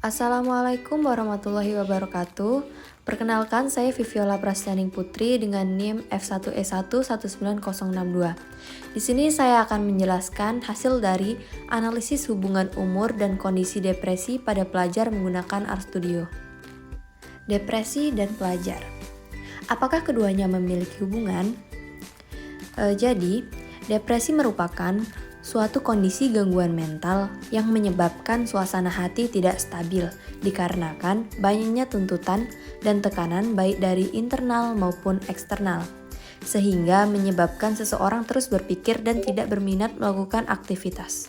Assalamualaikum warahmatullahi wabarakatuh. Perkenalkan, saya Viviola Prasetyaning Putri dengan NIM F1E1 19062. Di sini saya akan menjelaskan hasil dari analisis hubungan umur dan kondisi depresi pada pelajar menggunakan RStudio. Depresi dan pelajar. Apakah keduanya memiliki hubungan? Jadi, depresi merupakan suatu kondisi gangguan mental yang menyebabkan suasana hati tidak stabil dikarenakan banyaknya tuntutan dan tekanan baik dari internal maupun eksternal, sehingga menyebabkan seseorang terus berpikir dan tidak berminat melakukan aktivitas.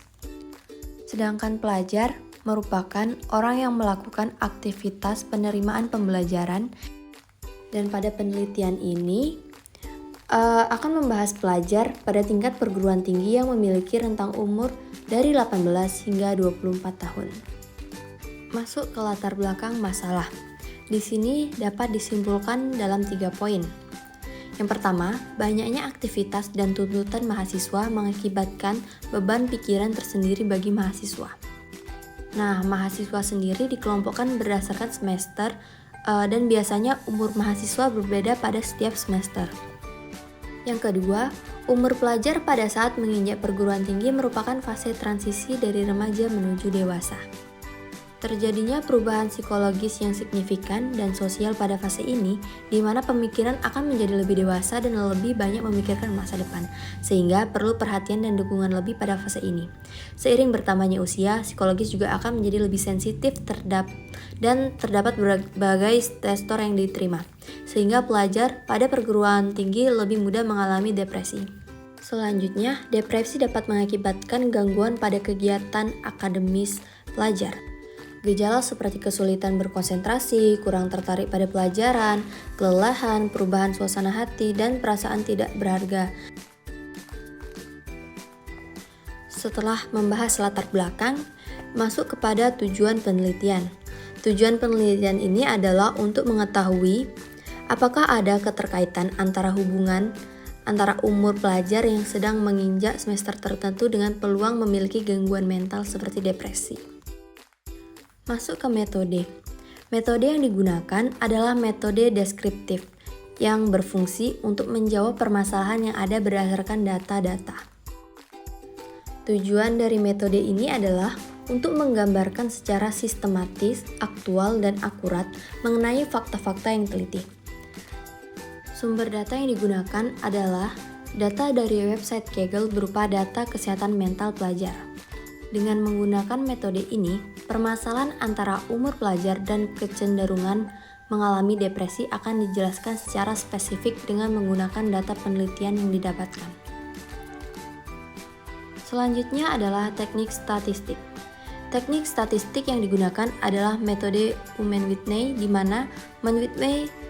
Sedangkan pelajar merupakan orang yang melakukan aktivitas penerimaan pembelajaran, dan pada penelitian ini akan membahas pelajar pada tingkat perguruan tinggi yang memiliki rentang umur dari 18 hingga 24 tahun. Masuk ke latar belakang masalah. Di sini dapat disimpulkan dalam 3 poin. Yang pertama, banyaknya aktivitas dan tuntutan mahasiswa mengakibatkan beban pikiran tersendiri bagi mahasiswa. Nah, mahasiswa sendiri dikelompokkan berdasarkan semester dan biasanya umur mahasiswa berbeda pada setiap semester. Yang kedua, umur pelajar pada saat menginjak perguruan tinggi merupakan fase transisi dari remaja menuju dewasa. Terjadinya perubahan psikologis yang signifikan dan sosial pada fase ini, di mana pemikiran akan menjadi lebih dewasa dan lebih banyak memikirkan masa depan, sehingga perlu perhatian dan dukungan lebih pada fase ini. Seiring bertambahnya usia, psikologis juga akan menjadi lebih sensitif dan terdapat berbagai stresor yang diterima, sehingga pelajar pada perguruan tinggi lebih mudah mengalami depresi. Selanjutnya, depresi dapat mengakibatkan gangguan pada kegiatan akademis pelajar. Gejala seperti kesulitan berkonsentrasi, kurang tertarik pada pelajaran, kelelahan, perubahan suasana hati, dan perasaan tidak berharga. Setelah membahas latar belakang, masuk kepada tujuan penelitian. Tujuan penelitian ini adalah untuk mengetahui apakah ada keterkaitan antara hubungan antara umur pelajar yang sedang menginjak semester tertentu dengan peluang memiliki gangguan mental seperti depresi. Masuk ke metode. Metode yang digunakan adalah metode deskriptif yang berfungsi untuk menjawab permasalahan yang ada berdasarkan data-data. Tujuan dari metode ini adalah untuk menggambarkan secara sistematis, aktual, dan akurat mengenai fakta-fakta yang teliti. Sumber data yang digunakan adalah data dari website Kaggle berupa data kesehatan mental pelajar. Dengan menggunakan metode ini, permasalahan antara umur pelajar dan kecenderungan mengalami depresi akan dijelaskan secara spesifik dengan menggunakan data penelitian yang didapatkan. Selanjutnya adalah teknik statistik. Teknik statistik yang digunakan adalah metode Mann-Whitney, di mana Mann-Whitney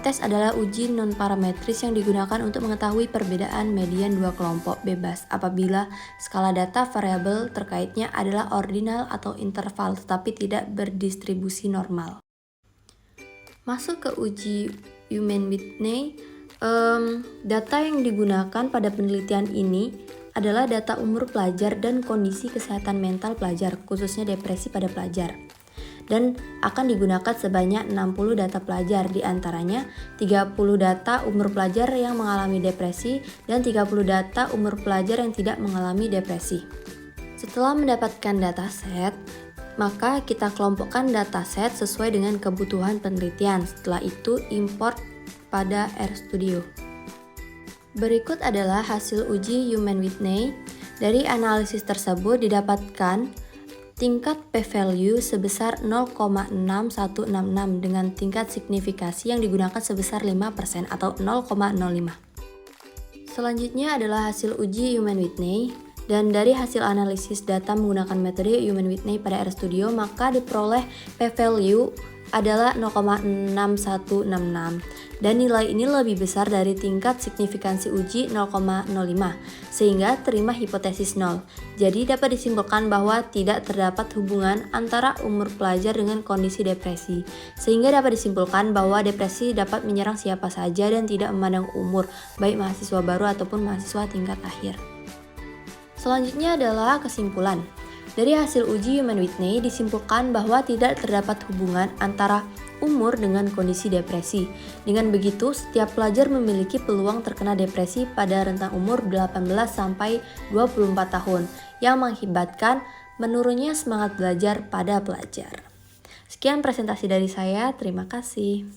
tes adalah uji non-parametris yang digunakan untuk mengetahui perbedaan median dua kelompok bebas apabila skala data variabel terkaitnya adalah ordinal atau interval tetapi tidak berdistribusi normal. Masuk ke uji Mann-Whitney, data yang digunakan pada penelitian ini adalah data umur pelajar dan kondisi kesehatan mental pelajar, khususnya depresi pada pelajar. Dan akan digunakan sebanyak 60 data pelajar, diantaranya 30 data umur pelajar yang mengalami depresi dan 30 data umur pelajar yang tidak mengalami depresi. Setelah mendapatkan dataset, maka kita kelompokkan dataset sesuai dengan kebutuhan penelitian. Setelah itu import pada RStudio. Berikut adalah hasil uji Mann-Whitney. Dari analisis tersebut didapatkan tingkat p-value sebesar 0,6166 dengan tingkat signifikasi yang digunakan sebesar 5% atau 0,05. Selanjutnya adalah hasil uji Mann-Whitney, dan dari hasil analisis data menggunakan metode Mann-Whitney pada RStudio maka diperoleh p-value adalah 0,6166 dan nilai ini lebih besar dari tingkat signifikansi uji 0,05 sehingga terima hipotesis 0. Jadi dapat disimpulkan bahwa tidak terdapat hubungan antara umur pelajar dengan kondisi depresi, sehingga dapat disimpulkan bahwa depresi dapat menyerang siapa saja dan tidak memandang umur, baik mahasiswa baru ataupun mahasiswa tingkat akhir. Selanjutnya adalah kesimpulan. Dari hasil uji Human Whitney disimpulkan bahwa tidak terdapat hubungan antara umur dengan kondisi depresi. Dengan begitu, setiap pelajar memiliki peluang terkena depresi pada rentang umur 18 sampai 24 tahun yang mengakibatkan menurunnya semangat belajar pada pelajar. Sekian presentasi dari saya, terima kasih.